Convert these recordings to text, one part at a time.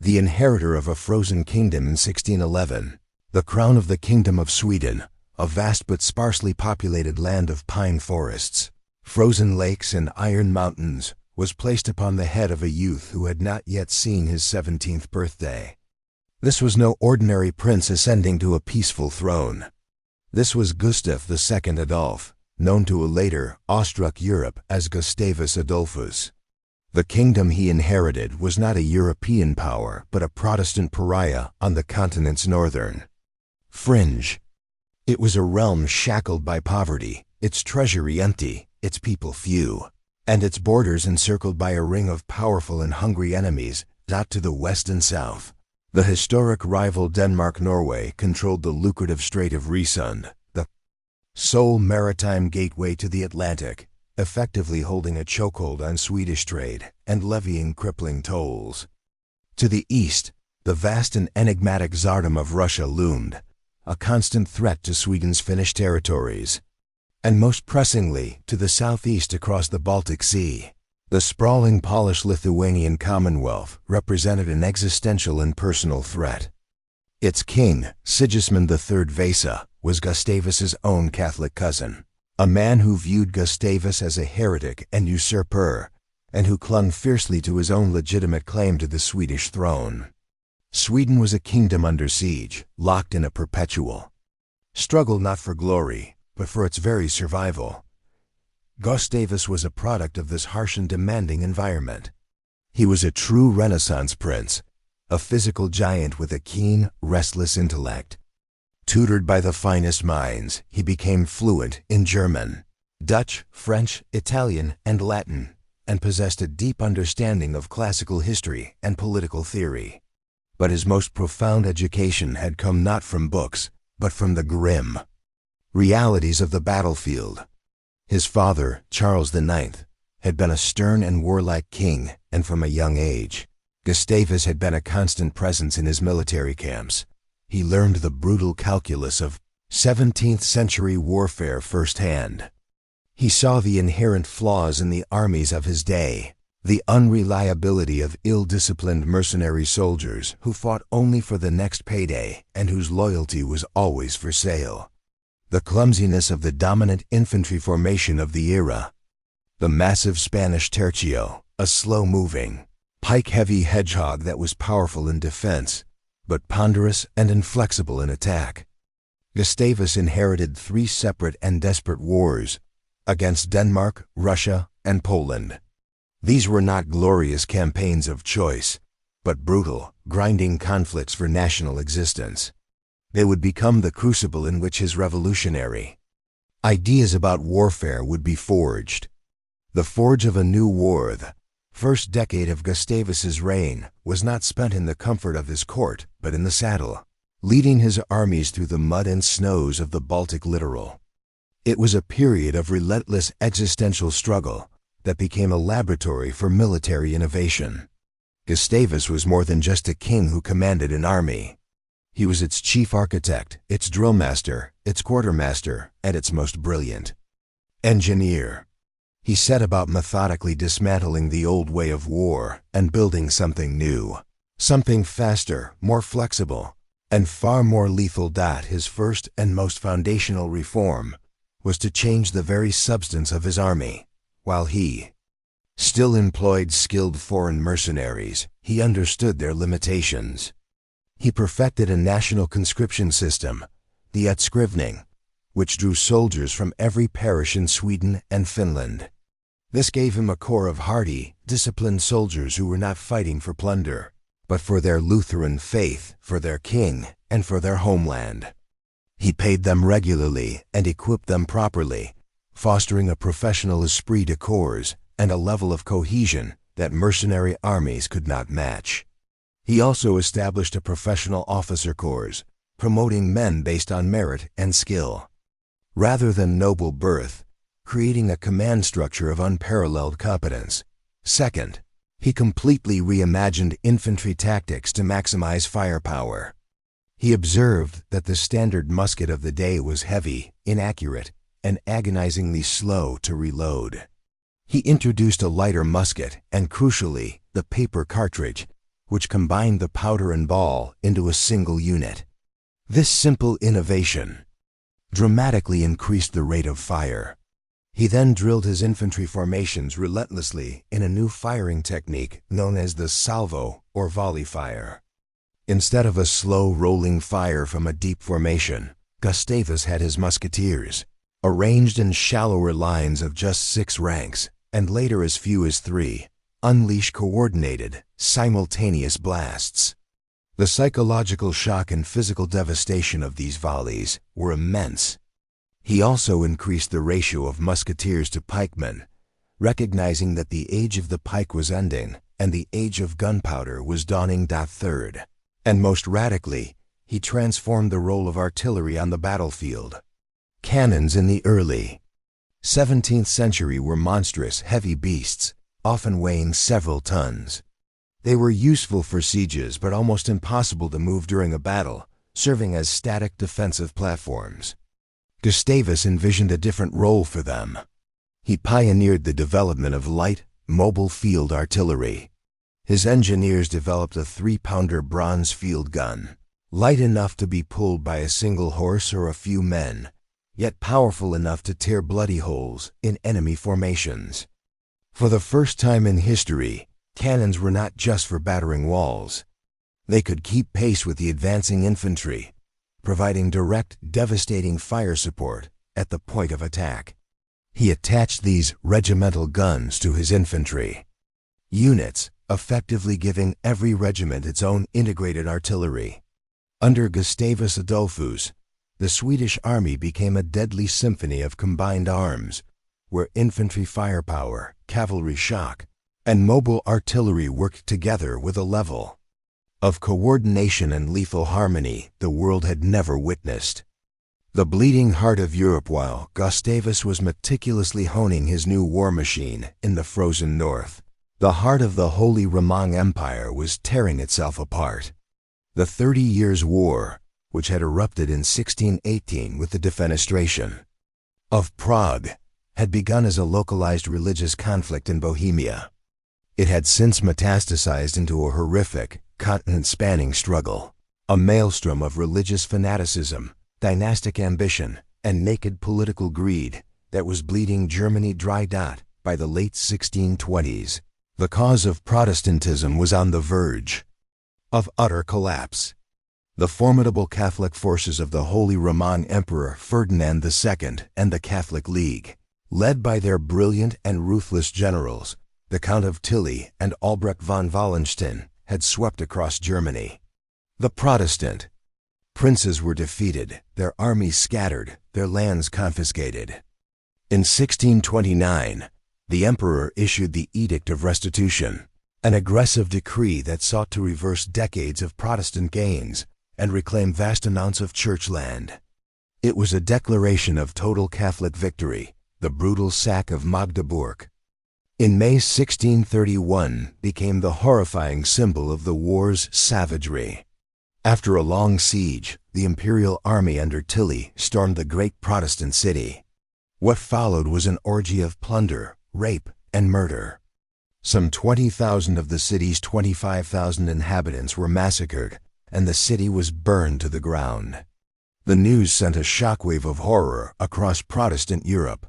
the inheritor of a frozen kingdom in 1611, the crown of the Kingdom of Sweden, a vast but sparsely populated land of pine forests, frozen lakes and iron mountains, was placed upon the head of a youth who had not yet seen his 17th birthday. This was no ordinary prince ascending to a peaceful throne. This was Gustav II Adolf, known to a later, awestruck Europe as Gustavus Adolphus. The kingdom he inherited was not a European power, but a Protestant pariah on the continent's northern fringe. It was a realm shackled by poverty, its treasury empty, its people few, and its borders encircled by a ring of powerful and hungry enemies, dot to the west and south. The historic rival Denmark-Norway controlled the lucrative Strait of Resund, the sole maritime gateway to the Atlantic, effectively holding a chokehold on Swedish trade and levying crippling tolls. To the east, the vast and enigmatic Tsardom of Russia loomed, a constant threat to Sweden's Finnish territories. And most pressingly, to the southeast across the Baltic Sea, the sprawling Polish-Lithuanian Commonwealth represented an existential and personal threat. Its king, Sigismund III Vasa, was Gustavus's own Catholic cousin, a man who viewed Gustavus as a heretic and usurper, and who clung fiercely to his own legitimate claim to the Swedish throne. Sweden was a kingdom under siege, locked in a perpetual struggle not for glory, but for its very survival. Gustavus was a product of this harsh and demanding environment. He was a true Renaissance prince, a physical giant with a keen, restless intellect. Tutored by the finest minds, he became fluent in German, Dutch, French, Italian, and Latin, and possessed a deep understanding of classical history and political theory. But his most profound education had come not from books, but from the grim realities of the battlefield. His father, Charles IX, had been a stern and warlike king, and from a young age, Gustavus had been a constant presence in his military camps. He learned the brutal calculus of 17th-century warfare firsthand. He saw the inherent flaws in the armies of his day, the unreliability of ill-disciplined mercenary soldiers who fought only for the next payday and whose loyalty was always for sale, the clumsiness of the dominant infantry formation of the era, the massive Spanish tercio, a slow-moving, pike-heavy hedgehog that was powerful in defense, but ponderous and inflexible in attack. Gustavus inherited 3 separate and desperate wars against Denmark, Russia, and Poland. These were not glorious campaigns of choice, but brutal, grinding conflicts for national existence. They would become the crucible in which his revolutionary ideas about warfare would be forged. The forge of a new war, the first decade of Gustavus's reign, was not spent in the comfort of his court, but in the saddle, leading his armies through the mud and snows of the Baltic littoral. It was a period of relentless existential struggle that became a laboratory for military innovation. Gustavus was more than just a king who commanded an army. He was its chief architect, its drill master, its quartermaster, and its most brilliant engineer. He set about methodically dismantling the old way of war and building something new, something faster, more flexible, and far more lethal. His first and most foundational reform was to change the very substance of his army. While he still employed skilled foreign mercenaries, he understood their limitations. He perfected a national conscription system, the utskrivning, which drew soldiers from every parish in Sweden and Finland. This gave him a corps of hardy, disciplined soldiers who were not fighting for plunder, but for their Lutheran faith, for their king, and for their homeland. He paid them regularly and equipped them properly, fostering a professional esprit de corps and a level of cohesion that mercenary armies could not match. He also established a professional officer corps, promoting men based on merit and skill, rather than noble birth, creating a command structure of unparalleled competence. Second, he completely reimagined infantry tactics to maximize firepower. He observed that the standard musket of the day was heavy, inaccurate, and agonizingly slow to reload. He introduced a lighter musket and, crucially, the paper cartridge, which combined the powder and ball into a single unit. This simple innovation dramatically increased the rate of fire. He then drilled his infantry formations relentlessly in a new firing technique known as the salvo or volley fire. Instead of a slow rolling fire from a deep formation, Gustavus had his musketeers, arranged in shallower lines of just 6 ranks, and later as few as 3, unleash coordinated, simultaneous blasts. The psychological shock and physical devastation of these volleys were immense. He also increased the ratio of musketeers to pikemen, recognizing that the age of the pike was ending and the age of gunpowder was dawning. Third, and most radically, he transformed the role of artillery on the battlefield. Cannons in the early 17th century were monstrous, heavy beasts, often weighing several tons. They were useful for sieges but almost impossible to move during a battle, serving as static defensive platforms. Gustavus envisioned a different role for them. He pioneered the development of light, mobile field artillery. His engineers developed a 3-pounder bronze field gun, light enough to be pulled by a single horse or a few men, yet powerful enough to tear bloody holes in enemy formations. For the first time in history, cannons were not just for battering walls. They could keep pace with the advancing infantry, providing direct, devastating fire support at the point of attack. He attached these regimental guns to his infantry units, effectively giving every regiment its own integrated artillery. Under Gustavus Adolphus, the Swedish army became a deadly symphony of combined arms, where infantry firepower, cavalry shock, and mobile artillery worked together with a level of coordination and lethal harmony the world had never witnessed. The bleeding heart of Europe, while Gustavus was meticulously honing his new war machine in the frozen north, the heart of the Holy Roman Empire was tearing itself apart. The 30 Years' War, which had erupted in 1618 with the defenestration of Prague, had begun as a localized religious conflict in Bohemia. It had since metastasized into a horrific, continent-spanning struggle, a maelstrom of religious fanaticism, dynastic ambition, and naked political greed that was bleeding Germany dry. By the late 1620s, the cause of Protestantism was on the verge of utter collapse. The formidable Catholic forces of the Holy Roman Emperor Ferdinand II and the Catholic League, led by their brilliant and ruthless generals, the Count of Tilly and Albrecht von Wallenstein, had swept across Germany. The Protestant princes were defeated, their armies scattered, their lands confiscated. In 1629, the emperor issued the Edict of Restitution, an aggressive decree that sought to reverse decades of Protestant gains and reclaim vast amounts of church land. It was a declaration of total Catholic victory, the brutal sack of Magdeburg. In May 1631 became the horrifying symbol of the war's savagery. After a long siege, the imperial army under Tilly stormed the great Protestant city. What followed was an orgy of plunder, rape, and murder. Some 20,000 of the city's 25,000 inhabitants were massacred, and the city was burned to the ground. The news sent a shockwave of horror across Protestant Europe.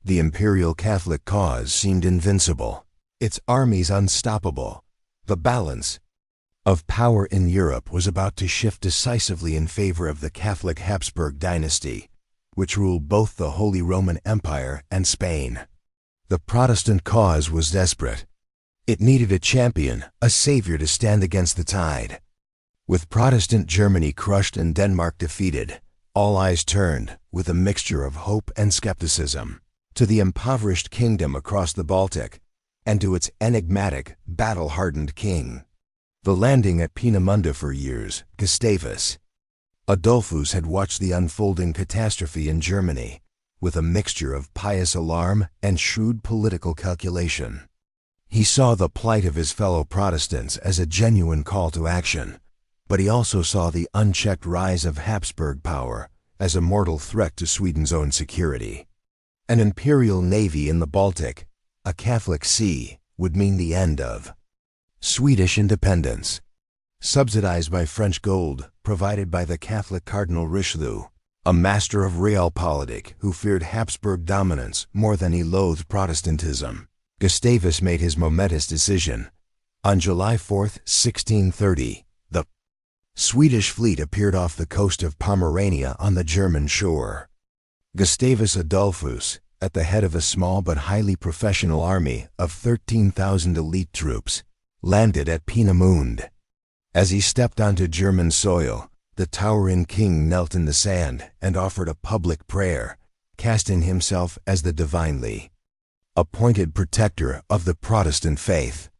The imperial Catholic cause seemed invincible, its armies unstoppable. The balance of power in Europe was about to shift decisively in favor of the Catholic Habsburg dynasty, which ruled both the Holy Roman Empire and Spain. The Protestant cause was desperate. It needed a champion, a savior to stand against the tide. With Protestant Germany crushed and Denmark defeated, all eyes turned, with a mixture of hope and skepticism, to the impoverished kingdom across the Baltic, and to its enigmatic, battle-hardened king. The landing at Peenemünde for years, Gustavus Adolphus had watched the unfolding catastrophe in Germany, with a mixture of pious alarm and shrewd political calculation. He saw the plight of his fellow Protestants as a genuine call to action, but he also saw the unchecked rise of Habsburg power as a mortal threat to Sweden's own security. An imperial navy in the Baltic, a Catholic sea, would mean the end of Swedish independence. subsidized by French gold, provided by the Catholic Cardinal Richelieu, a master of realpolitik who feared Habsburg dominance more than he loathed Protestantism. Gustavus made his momentous decision. On July 4, 1630, the Swedish fleet appeared off the coast of Pomerania on the German shore. Gustavus Adolphus, at the head of a small but highly professional army of 13,000 elite troops, landed at Peenemünde. As he stepped onto German soil, the towering king knelt in the sand and offered a public prayer, casting himself as the divinely appointed protector of the Protestant faith.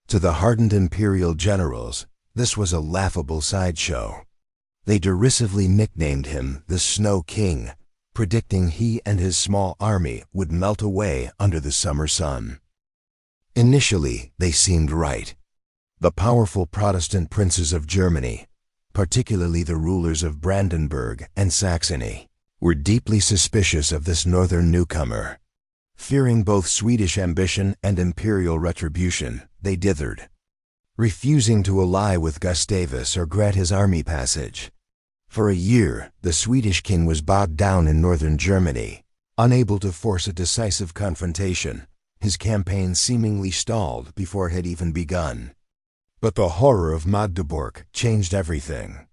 To the hardened imperial generals, this was a laughable sideshow. They derisively nicknamed him the Snow King, predicting he and his small army would melt away under the summer sun. Initially, they seemed right. The powerful Protestant princes of Germany, particularly the rulers of Brandenburg and Saxony, were deeply suspicious of this northern newcomer. Fearing both Swedish ambition and imperial retribution, they dithered, refusing to ally with Gustavus or grant his army passage. For a year, the Swedish king was bogged down in northern Germany, unable to force a decisive confrontation. His campaign seemingly stalled before it had even begun. But the horror of Magdeburg changed everything.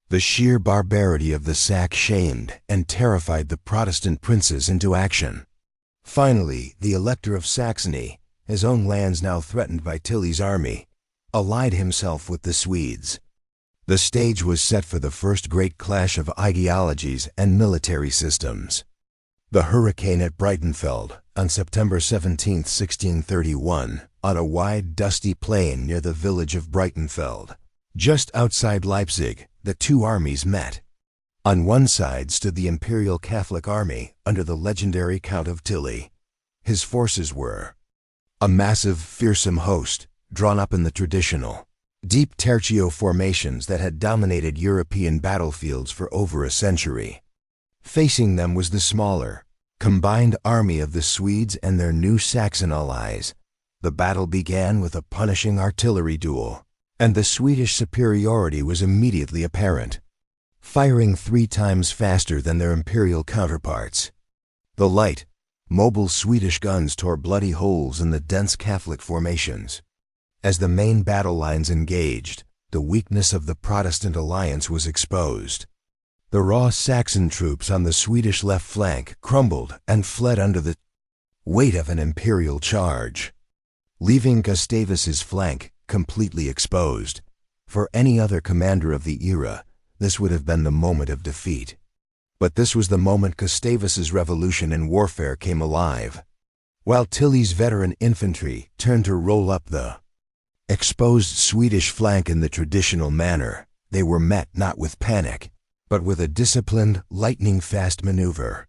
The sheer barbarity of the sack shamed and terrified the Protestant princes into action. Finally, the Elector of Saxony, his own lands now threatened by Tilly's army, allied himself with the Swedes. The stage was set for the first great clash of ideologies and military systems. The hurricane at Breitenfeld, on September 17, 1631, on a wide, dusty plain near the village of Breitenfeld. Just outside Leipzig, the two armies met. On one side stood the Imperial Catholic Army under the legendary Count of Tilly. His forces were a massive, fearsome host, drawn up in the traditional, deep tercio formations that had dominated European battlefields for over a century. Facing them was the smaller, combined army of the Swedes and their new Saxon allies. The battle began with a punishing artillery duel, and the Swedish superiority was immediately apparent, firing 3 times faster than their imperial counterparts. The light, mobile Swedish guns tore bloody holes in the dense Catholic formations. As the main battle lines engaged, the weakness of the Protestant alliance was exposed. The raw Saxon troops on the Swedish left flank crumbled and fled under the weight of an imperial charge, leaving Gustavus's flank completely exposed. For any other commander of the era, this would have been the moment of defeat. But this was the moment Gustavus's revolution in warfare came alive. While Tilly's veteran infantry turned to roll up the exposed Swedish flank in the traditional manner, they were met not with panic, but with a disciplined, lightning-fast maneuver.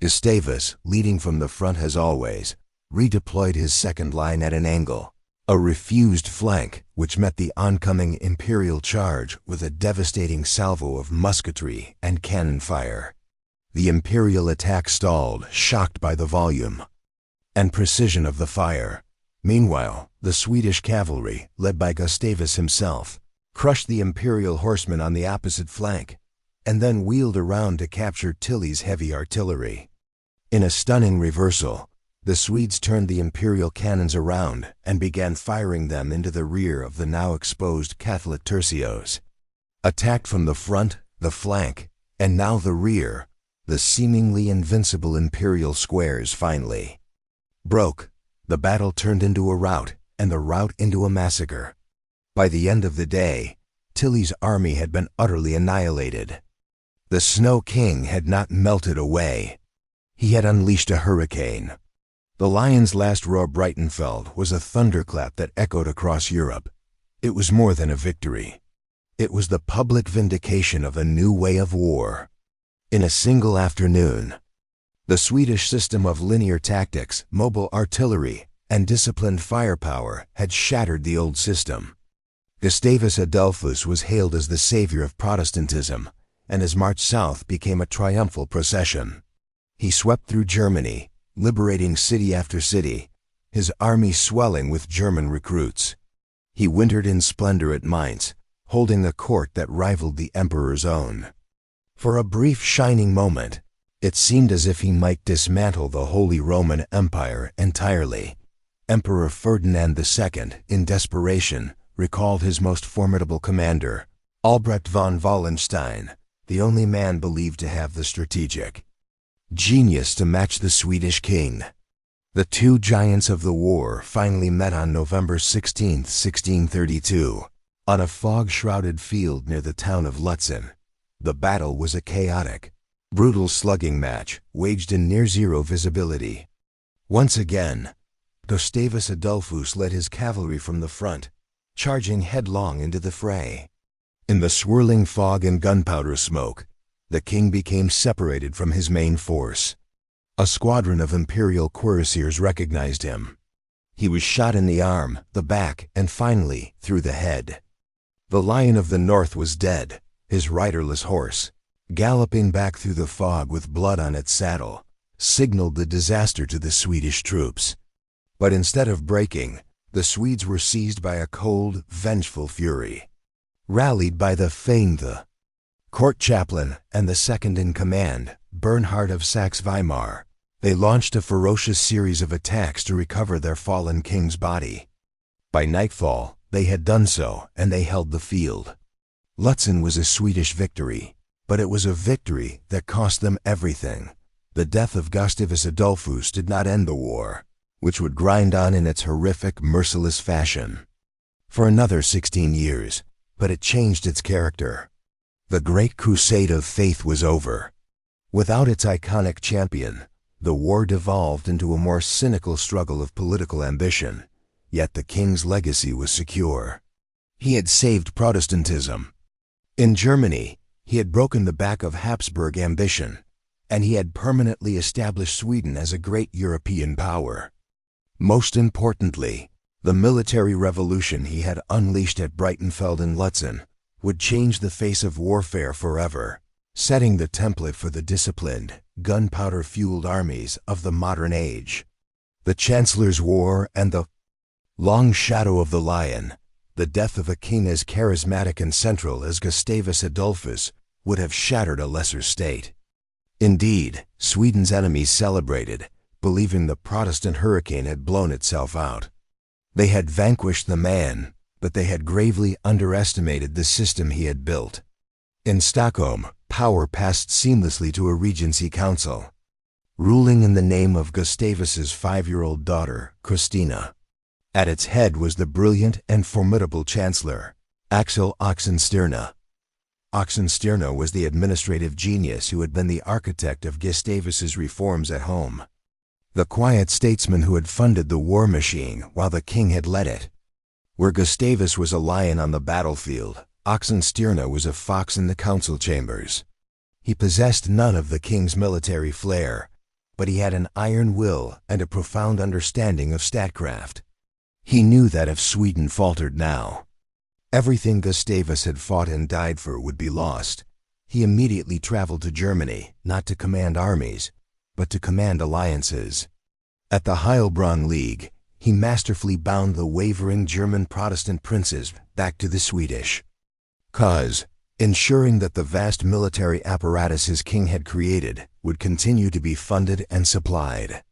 Gustavus, leading from the front as always, redeployed his second line at an angle, a refused flank which met the oncoming imperial charge with a devastating salvo of musketry and cannon fire. The imperial attack stalled, shocked by the volume and precision of the fire. Meanwhile, the Swedish cavalry, led by Gustavus himself, crushed the imperial horsemen on the opposite flank, and then wheeled around to capture Tilly's heavy artillery. In a stunning reversal, the Swedes turned the imperial cannons around and began firing them into the rear of the now exposed Catholic tercios. Attacked from the front, the flank, and now the rear, the seemingly invincible imperial squares finally broke. The battle turned into a rout, and the rout into a massacre. By the end of the day, Tilly's army had been utterly annihilated. The Snow King had not melted away. He had unleashed a hurricane. The lion's last roar Breitenfeld was a thunderclap that echoed across Europe. It was more than a victory. It was the public vindication of a new way of war. In a single afternoon, the Swedish system of linear tactics, mobile artillery, and disciplined firepower had shattered the old system. Gustavus Adolphus was hailed as the savior of Protestantism, and his march south became a triumphal procession. He swept through Germany, liberating city after city, his army swelling with German recruits. He wintered in splendor at Mainz, holding a court that rivaled the emperor's own. For a brief shining moment, it seemed as if he might dismantle the Holy Roman Empire entirely. Emperor Ferdinand II, in desperation, recalled his most formidable commander, Albrecht von Wallenstein, the only man believed to have the strategic genius to match the Swedish king. The two giants of the war finally met on November 16, 1632, on a fog-shrouded field near the town of Lutzen. The battle was a chaotic, brutal slugging match waged in near-zero visibility. Once again, Gustavus Adolphus led his cavalry from the front, charging headlong into the fray. In the swirling fog and gunpowder smoke, the king became separated from his main force. A squadron of imperial cuirassiers recognized him. He was shot in the arm, the back, and finally through the head. The Lion of the North was dead, his riderless horse, galloping back through the fog with blood on its saddle, signaled the disaster to the Swedish troops. But instead of breaking, the Swedes were seized by a cold, vengeful fury. Rallied by the court chaplain and the second-in-command, Bernhard of Saxe-Weimar, they launched a ferocious series of attacks to recover their fallen king's body. By nightfall, they had done so, and they held the field. Lutzen was a Swedish victory, but it was a victory that cost them everything. The death of Gustavus Adolphus did not end the war, which would grind on in its horrific, merciless fashion for another 16 years, but it changed its character. The Great Crusade of Faith was over. Without its iconic champion, the war devolved into a more cynical struggle of political ambition, yet the king's legacy was secure. He had saved Protestantism. In Germany, he had broken the back of Habsburg ambition, and he had permanently established Sweden as a great European power. Most importantly, the military revolution he had unleashed at Breitenfeld and Lutzen would change the face of warfare forever, setting the template for the disciplined, gunpowder-fueled armies of the modern age. The Chancellor's War and the long shadow of the Lion, the death of a king as charismatic and central as Gustavus Adolphus, would have shattered a lesser state. Indeed, Sweden's enemies celebrated, believing the Protestant hurricane had blown itself out. They had vanquished the man, but they had gravely underestimated the system he had built. In Stockholm, power passed seamlessly to a regency council, ruling in the name of Gustavus's 5-year-old daughter, Christina. At its head was the brilliant and formidable chancellor, Axel Oxenstierna. Oxenstierna was the administrative genius who had been the architect of Gustavus's reforms at home, the quiet statesman who had funded the war machine while the king had led it. Where Gustavus was a lion on the battlefield, Oxenstierna was a fox in the council chambers. He possessed none of the king's military flair, but he had an iron will and a profound understanding of statecraft. He knew that if Sweden faltered now, everything Gustavus had fought and died for would be lost. He immediately traveled to Germany, not to command armies, but to command alliances. At the Heilbronn League, he masterfully bound the wavering German Protestant princes back to the Swedish cause, ensuring that the vast military apparatus his king had created would continue to be funded and supplied.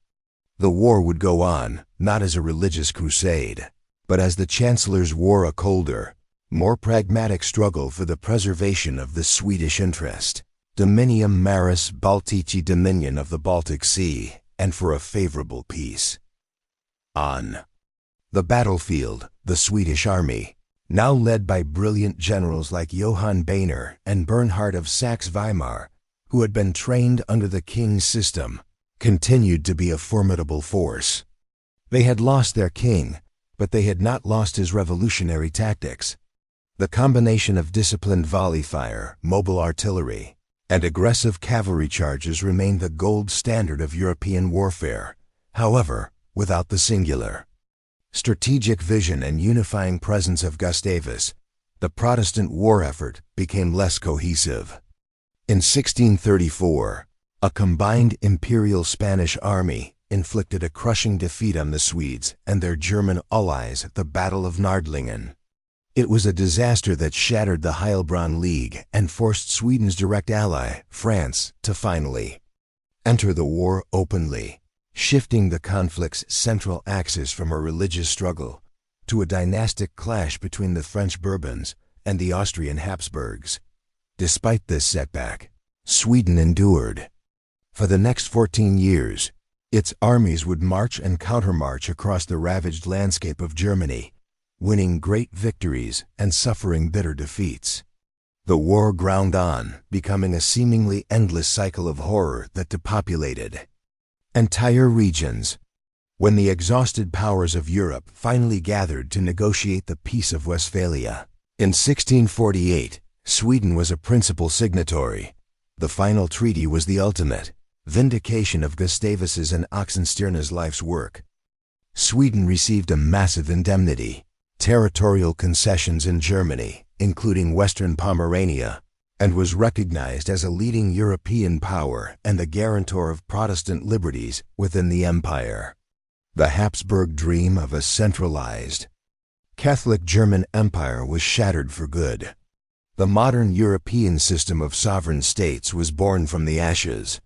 The war would go on, not as a religious crusade, but as the Chancellor's War, a colder, more pragmatic struggle for the preservation of the Swedish interest, Dominium Maris Baltici, dominion of the Baltic Sea, and for a favorable peace. On the battlefield, the Swedish army, now led by brilliant generals like Johann Boehner and Bernhard of Saxe-Weimar, who had been trained under the king's system, continued to be a formidable force. They had lost their king, but they had not lost his revolutionary tactics. The combination of disciplined volley fire, mobile artillery, and aggressive cavalry charges remained the gold standard of European warfare, however, without the singular strategic vision and unifying presence of Gustavus, the Protestant war effort became less cohesive. In 1634, a combined imperial Spanish army inflicted a crushing defeat on the Swedes and their German allies at the Battle of Nördlingen. It was a disaster that shattered the Heilbronn League and forced Sweden's direct ally, France, to finally enter the war openly, shifting the conflict's central axis from a religious struggle to a dynastic clash between the French Bourbons and the Austrian Habsburgs. Despite this setback, Sweden endured. For the next 14 years, its armies would march and countermarch across the ravaged landscape of Germany, winning great victories and suffering bitter defeats. The war ground on, becoming a seemingly endless cycle of horror that depopulated entire regions. When the exhausted powers of Europe finally gathered to negotiate the Peace of Westphalia in 1648, Sweden was a principal signatory. The final treaty was the ultimate vindication of Gustavus's and Oxenstierna's life's work. Sweden received a massive indemnity, territorial concessions in Germany, including Western Pomerania, and was recognized as a leading European power and the guarantor of Protestant liberties within the empire. The Habsburg dream of a centralized Catholic German empire was shattered for good. The modern European system of sovereign states was born from the ashes.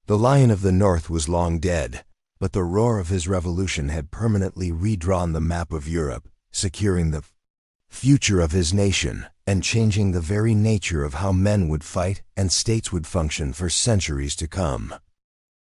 The Lion of the North was long dead, but the roar of his revolution had permanently redrawn the map of Europe, securing the future of his nation and changing the very nature of how men would fight and states would function for centuries to come.